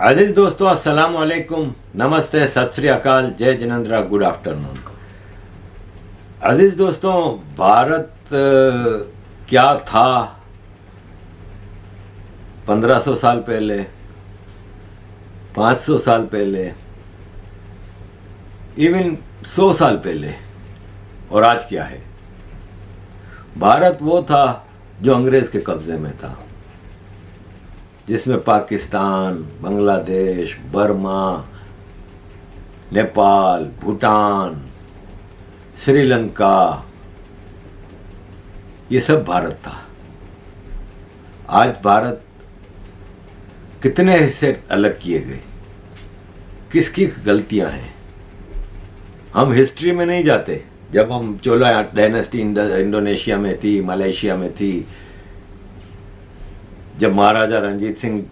अजीज दोस्तों, अस्सलाम वालेकुम, नमस्ते, सत श्री अकाल, जय जिनेंद्र, गुड आफ्टरनून। अजीज दोस्तों, भारत क्या था 1500 साल पहले, 500 साल पहले, इवन 100 साल पहले, और आज क्या है। भारत वो था जो अंग्रेज के कब्जे में था, जिसमें पाकिस्तान, बांग्लादेश, बर्मा, नेपाल, भूटान, श्रीलंका, ये सब भारत था। आज भारत कितने हिस्से अलग किए गए, किसकी गलतियां हैं। हम हिस्ट्री में नहीं जाते। जब हम चोला डायनेस्टी इंडोनेशिया में थी, मलेशिया में थी, जब महाराजा रंजीत सिंह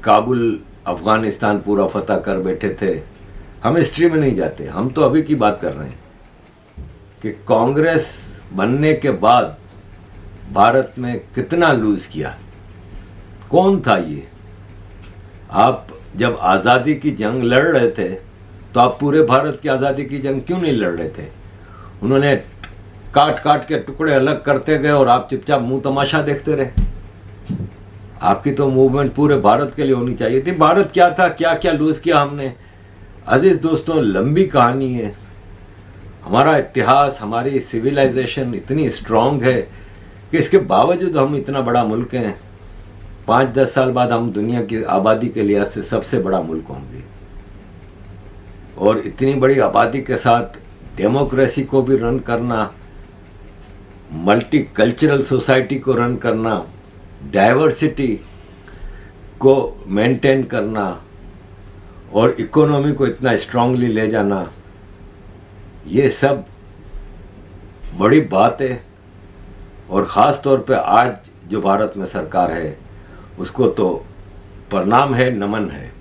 काबुल अफगानिस्तान पूरा फतह कर बैठे थे, हम हिस्ट्री में नहीं जाते। हम तो अभी की बात कर रहे हैं कि कांग्रेस बनने के बाद भारत में कितना लूज किया। कौन था ये? आप जब आज़ादी की जंग लड़ रहे थे तो आप पूरे भारत की आज़ादी की जंग क्यों नहीं लड़ रहे थे? उन्होंने काट काट के टुकड़े अलग करते गए और आप चुपचाप मुंह तमाशा देखते रहे। आपकी तो मूवमेंट पूरे भारत के लिए होनी चाहिए थी। भारत क्या था, क्या क्या लूज किया हमने। अजीज दोस्तों, लंबी कहानी है। हमारा इतिहास, हमारी सिविलाइजेशन इतनी स्ट्रांग है कि इसके बावजूद हम इतना बड़ा मुल्क हैं। 5-10 साल बाद हम दुनिया की आबादी के लिहाज से सबसे बड़ा मुल्क होंगे, और इतनी बड़ी आबादी के साथ डेमोक्रेसी को भी रन करना, मल्टी कल्चरल सोसाइटी को रन करना, डाइवर्सिटी को मेंटेन करना और इकोनॉमी को इतना स्ट्रांगली ले जाना, ये सब बड़ी बात है। और ख़ास तौर पे आज जो भारत में सरकार है उसको तो प्रणाम है, नमन है।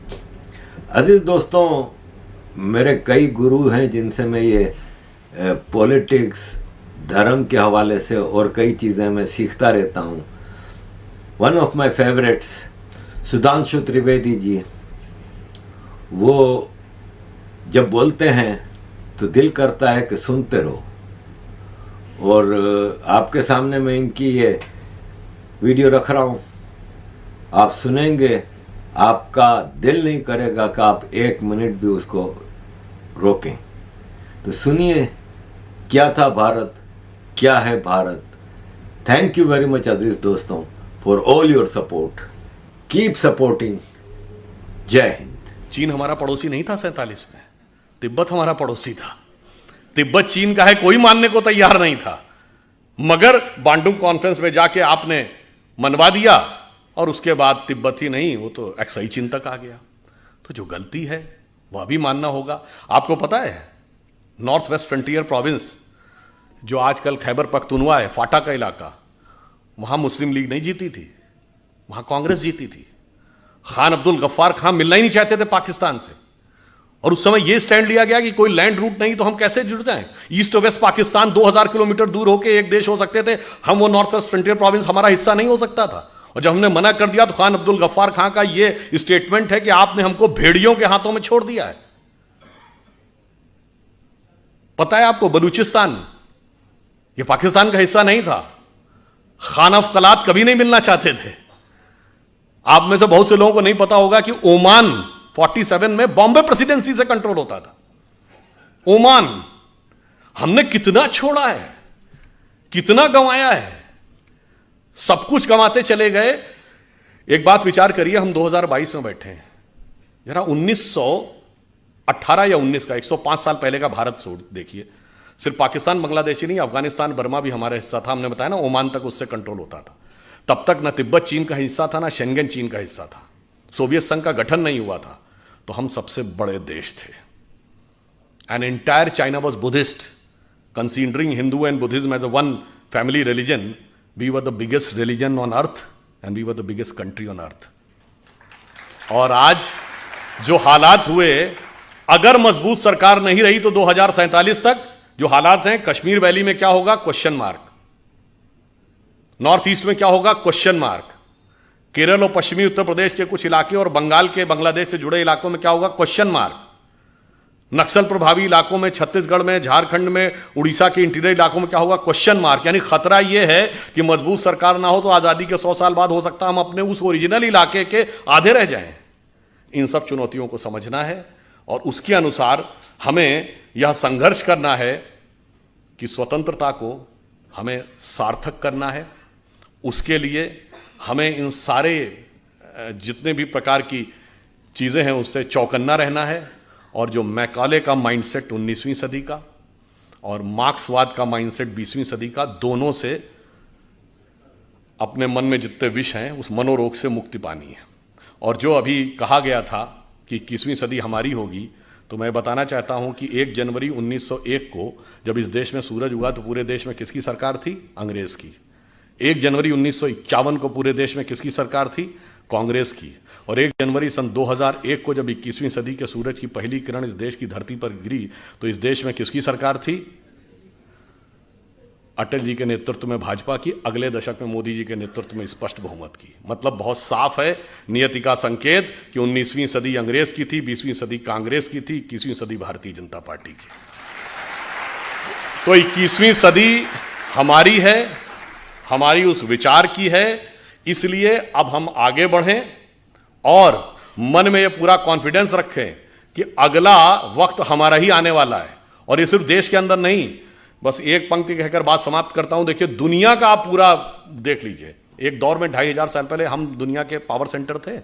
अजीज दोस्तों, मेरे कई गुरु हैं जिनसे मैं ये पॉलिटिक्स, धर्म के हवाले से और कई चीज़ें मैं सीखता रहता हूँ। One of my favourites Sudhanshu Trivedi ji, वो जब बोलते हैं तो दिल करता है कि सुनते रहो। और आपके सामने मैं इनकी ये वीडियो रख रहा हूँ, आप सुनेंगे, आपका दिल नहीं करेगा कि आप 1 मिनट भी उसको रोकें। तो सुनिए, क्या था भारत, क्या है Bharat. Thank you very much अजीज दोस्तों for all your support. Keep supporting. जय हिंद। चीन हमारा पड़ोसी नहीं था 47 में, तिब्बत हमारा पड़ोसी था। तिब्बत चीन का है कोई मानने को तैयार नहीं था, मगर बांडुंग कॉन्फ्रेंस में जाके आपने मनवा दिया और उसके बाद तिब्बत ही नहीं, वो तो एक्साई चीन तक आ गया। तो जो गलती है वह भी मानना होगा। आपको पता है, नॉर्थ वेस्ट फ्रंटियर प्रोविंस जो आजकल खैबर पख्तूनवा है, फाटा का इलाका, वहां मुस्लिम लीग नहीं जीती थी, वहां कांग्रेस जीती थी। खान अब्दुल गफ्फार खान मिलना ही नहीं चाहते थे पाकिस्तान से, और उस समय यह स्टैंड लिया गया कि कोई लैंड रूट नहीं तो हम कैसे जुड़ जाएं। ईस्ट और वेस्ट पाकिस्तान 2000 किलोमीटर दूर होकर एक देश हो सकते थे, हम वो नॉर्थ वेस्ट फ्रंटियर प्रोविंस हमारा हिस्सा नहीं हो सकता था। और जब हमने मना कर दिया तो खान अब्दुल गफ्फार खान का यह स्टेटमेंट है कि आपने हमको भेड़ियों के हाथों में छोड़ दिया है। पता है आपको, बलूचिस्तान यह पाकिस्तान का हिस्सा नहीं था। खान ऑफ कलात कभी नहीं मिलना चाहते थे। आप में से बहुत से लोगों को नहीं पता होगा कि ओमान 47 में बॉम्बे प्रेसिडेंसी से कंट्रोल होता था। ओमान हमने कितना छोड़ा है, कितना गंवाया है, सब कुछ गंवाते चले गए। एक बात विचार करिए, हम 2022 में बैठे हैं, जरा 1918 या 19 का 105 साल पहले का भारत देखिए। सिर्फ पाकिस्तान बांग्लादेश ही नहीं, अफगानिस्तान बर्मा भी हमारे हिस्सा था। हमने बताया ना, ओमान तक उससे कंट्रोल होता था। तब तक ना तिब्बत चीन का हिस्सा था, ना शेंगेन चीन का हिस्सा था। सोवियत संघ का गठन नहीं हुआ था, तो हम सबसे बड़े देश थे। And entire China was Buddhist, considering Hindu and Buddhism as a one family religion. We were the biggest religion on earth and we were the biggest country on earth. और आज जो हालात हुए, अगर मजबूत सरकार नहीं रही तो 2047 तक जो हालात हैं, कश्मीर वैली में क्या होगा, क्वेश्चन मार्क। नॉर्थ ईस्ट में क्या होगा, क्वेश्चन मार्क। केरल और पश्चिमी उत्तर प्रदेश के कुछ इलाके और बंगाल के बांग्लादेश से जुड़े इलाकों में क्या होगा? Question mark. नक्सल प्रभावी इलाकों में, छत्तीसगढ़ में, झारखंड में, उड़ीसा के इंटीरियर इलाकों में क्या होगा? Question mark. यानी खतरा यह है कि मजबूत सरकार ना हो तो आजादी के 100 साल बाद हो सकता है हम अपने उस ओरिजिनल इलाके के आधे रह जाएं। इन सब चुनौतियों को समझना है और उसके अनुसार हमें यह संघर्ष करना है कि स्वतंत्रता को हमें सार्थक करना है। उसके लिए हमें इन सारे जितने भी प्रकार की चीज़ें हैं उससे चौकन्ना रहना है। और जो मैकाले का माइंडसेट 19वीं सदी का और मार्क्सवाद का माइंडसेट 20वीं सदी का, दोनों से अपने मन में जितने विष हैं उस मनोरोग से मुक्ति पानी है। और जो अभी कहा गया था कि 21वीं सदी हमारी होगी, तो मैं बताना चाहता हूं कि 1 जनवरी 1901 को जब इस देश में सूरज उगा तो पूरे देश में किसकी सरकार थी? अंग्रेज की। 1 जनवरी 1951 को पूरे देश में किसकी सरकार थी? कांग्रेस की। और 1 जनवरी सन 2001 को जब 21वीं सदी के सूरज की पहली किरण इस देश की धरती पर गिरी तो इस देश में किसकी सरकार थी? अटल जी के नेतृत्व में भाजपा की। अगले दशक में मोदी जी के नेतृत्व में स्पष्ट बहुमत की। मतलब बहुत साफ है नियति का संकेत कि 19वीं सदी अंग्रेज की थी, 20वीं सदी कांग्रेस की थी, 21वीं सदी भारतीय जनता पार्टी की। तो 21वीं सदी हमारी है, हमारी उस विचार की है। इसलिए अब हम आगे बढ़ें और मन में यह पूरा कॉन्फिडेंस रखें कि अगला वक्त हमारा ही आने वाला है। और ये सिर्फ देश के अंदर नहीं, बस एक पंक्ति कहकर बात समाप्त करता हूं। देखिए, दुनिया का आप पूरा देख लीजिए। एक दौर में 2500 साल पहले हम दुनिया के पावर सेंटर थे,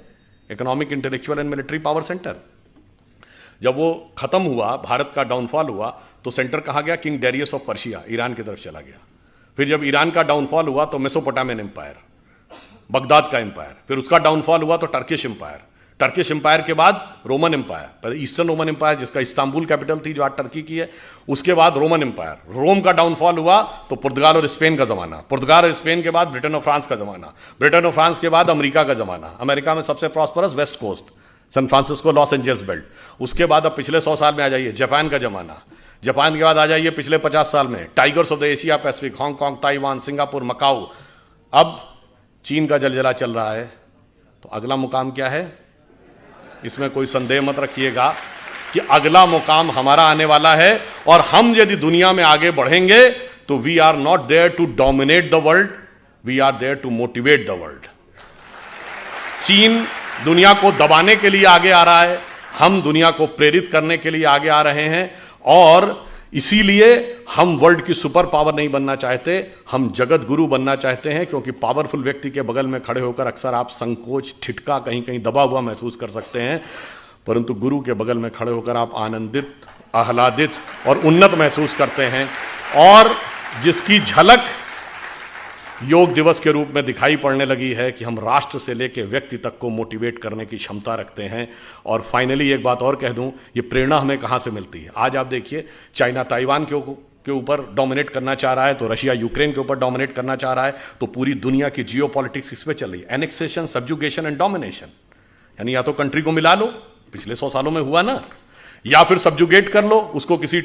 economic, intellectual and military power centre. जब वो खत्म हुआ, भारत का डाउनफॉल हुआ, तो सेंटर कहा गया king Darius of Persia, Iran की तरफ चला गया। फिर जब ईरान का डाउनफॉल हुआ तो मेसोपोटामियन एम्पायर, बगदाद का एम्पायर। फिर उसका डाउनफॉल हुआ तो टर्किश एम्पायर। टर्किश एम्पायर के बाद रोमन एम्पायर, पहले ईस्टर्न रोमन एम्पायर जिसका इस्तांबुल कैपिटल थी जो आज टर्की की है, उसके बाद रोमन एम्पायर। रोम का डाउनफॉल हुआ तो पुर्तगाल और स्पेन का जमाना। पुर्तगाल और स्पेन के बाद ब्रिटेन और फ्रांस का जमाना। ब्रिटेन और फ्रांस के बाद अमेरिका का जमाना। अमेरिका में सबसे prosperous west coast, San Francisco, Los Angeles belt. उसके बाद अब पिछले 100 साल में आ जाइए जापान का जमाना। जापान के बाद आ जाइए पिछले 50 साल में tigers of the Asia Pacific, Hong Kong, Taiwan, Singapore, Macau. अब चीन का जलजला चल रहा है। तो अगला मुकाम क्या है? इसमें कोई संदेह मत रखिएगा कि अगला मुकाम हमारा आने वाला है। और हम यदि दुनिया में आगे बढ़ेंगे तो we are not there to dominate the world, we are there to motivate the world. चीन दुनिया को दबाने के लिए आगे आ रहा है, हम दुनिया को प्रेरित करने के लिए आगे आ रहे हैं। और इसीलिए हम वर्ल्ड की सुपर पावर नहीं बनना चाहते, हम जगत गुरु बनना चाहते हैं। क्योंकि पावरफुल व्यक्ति के बगल में खड़े होकर अक्सर आप संकोच, ठिठका, कहीं कहीं दबा हुआ महसूस कर सकते हैं, परंतु गुरु के बगल में खड़े होकर आप आनंदित, आह्लादित और उन्नत महसूस करते हैं। और जिसकी झलक योग दिवस के रूप में दिखाई पड़ने लगी है कि हम राष्ट्र से लेकर व्यक्ति तक को मोटिवेट करने की क्षमता रखते हैं। और फाइनली एक बात और कह दूं, ये प्रेरणा हमें कहां से मिलती है? आज आप देखिए, चाइना ताइवान के ऊपर डोमिनेट करना चाह रहा है, तो रशिया यूक्रेन के ऊपर डोमिनेट करना चाह रहा है। तो पूरी दुनिया की जियो पॉलिटिक्स किस पे चल रही है? Annexation, subjugation and domination. यानी या तो कंट्री को मिला लो, पिछले 100 सालों में हुआ ना, या फिर सब्जुगेट कर लो, उसको किसी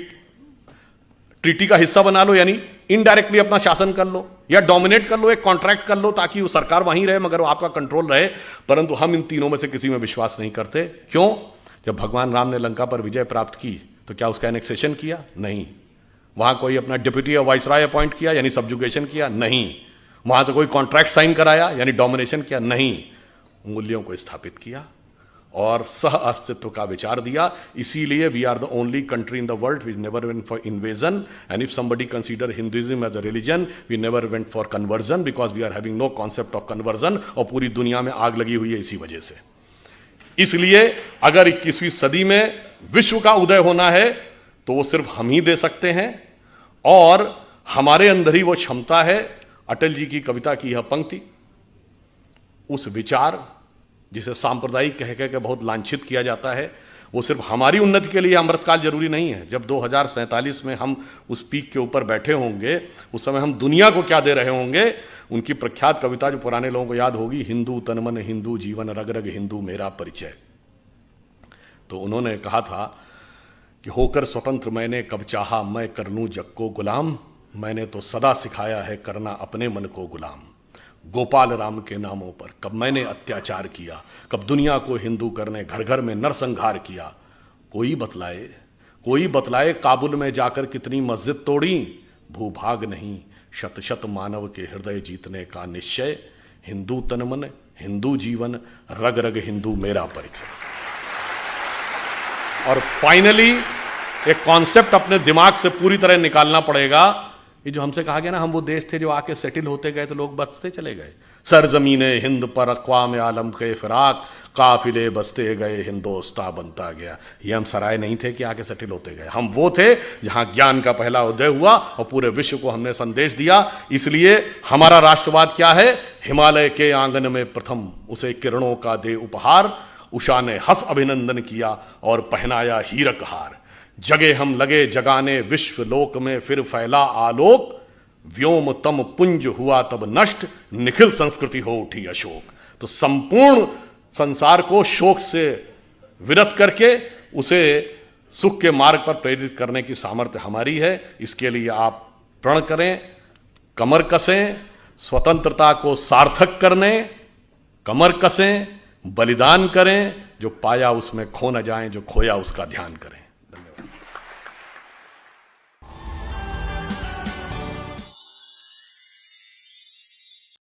ट्रीटी का हिस्सा बना लो, यानी इनडायरेक्टली अपना शासन कर लो, या डोमिनेट कर लो, एक कॉन्ट्रैक्ट कर लो ताकि वो सरकार वहीं रहे मगर वो आपका कंट्रोल रहे। परंतु हम इन तीनों में से किसी में विश्वास नहीं करते। क्यों? जब भगवान राम ने लंका पर विजय प्राप्त की तो क्या उसका एनेक्सेशन किया? नहीं। वहां कोई अपना डिप्यूटी या वाइसराय अपॉइंट किया यानी सब्जुगेशन किया? नहीं। वहां से कोई कॉन्ट्रैक्ट साइन कराया यानी डोमिनेशन किया? नहीं। मूल्यों को स्थापित किया और सह अस्तित्व का विचार दिया। इसीलिए we are the only country in the world we never went for invasion, and if somebody consider Hinduism as a religion, we never went for conversion, because we are having no concept of conversion. और पूरी दुनिया में आग लगी हुई है इसी वजह से। इसलिए अगर 21वीं सदी में विश्व का उदय होना है तो वो सिर्फ हम ही दे सकते हैं, और हमारे अंदर ही वो क्षमता है। अटल जी की कविता की यह पंक्ति, उस विचार जिसे सांप्रदायिक कह के बहुत लांछित किया जाता है, वो सिर्फ हमारी उन्नति के लिए अमृतकाल जरूरी नहीं है। जब 2047 में हम उस पीक के ऊपर बैठे होंगे, उस समय हम दुनिया को क्या दे रहे होंगे। उनकी प्रख्यात कविता जो पुराने लोगों को याद होगी, हिंदू तन मन हिंदू जीवन, रग रग हिंदू मेरा परिचय। तो उन्होंने कहा था कि होकर स्वतंत्र मैंने कब चाहा मैं कर लूं जग को गुलाम, मैंने तो सदा सिखाया है करना अपने मन को गुलाम। गोपाल राम के नामों पर, कब मैंने अत्याचार किया, कब दुनिया को हिंदू करने घर घर में नरसंहार किया। कोई बतलाए काबुल में जाकर कितनी मस्जिद तोड़ी। भूभाग नहीं शत शत मानव के हृदय जीतने का निश्चय। हिंदू तन मन हिंदू जीवन, रग रग हिंदू मेरा परिचय। और फाइनली एक कॉन्सेप्ट अपने दिमाग से पूरी तरह निकालना पड़ेगा। ये जो हमसे कहा गया ना, हम वो देश थे जो आके सेटल होते गए तो लोग बसते चले गए। सरजमीने हिंद पर अक़वाम आलम के फिराक, काफिले बसते गए हिंदोस्तां बनता गया। ये हम सराय नहीं थे कि आके सेटल होते गए, हम वो थे जहां ज्ञान का पहला उदय हुआ और पूरे विश्व को हमने संदेश दिया। इसलिए हमारा राष्ट्रवाद क्या है? हिमालय के आंगन में प्रथम उसे किरणों का दे उपहार, उषा ने हंस अभिनंदन किया और पहनाया हीरक हार। जगे हम लगे जगाने विश्व लोक में फिर फैला आलोक, व्योम तम पुंज हुआ तब नष्ट, निखिल संस्कृति हो उठी अशोक। तो संपूर्ण संसार को शोक से विरत करके उसे सुख के मार्ग पर प्रेरित करने की सामर्थ्य हमारी है। इसके लिए आप प्रण करें, कमर कसें, स्वतंत्रता को सार्थक करने कमर कसें, बलिदान करें, जो पाया उसमें खो न जाएं, जो खोया उसका ध्यान करें।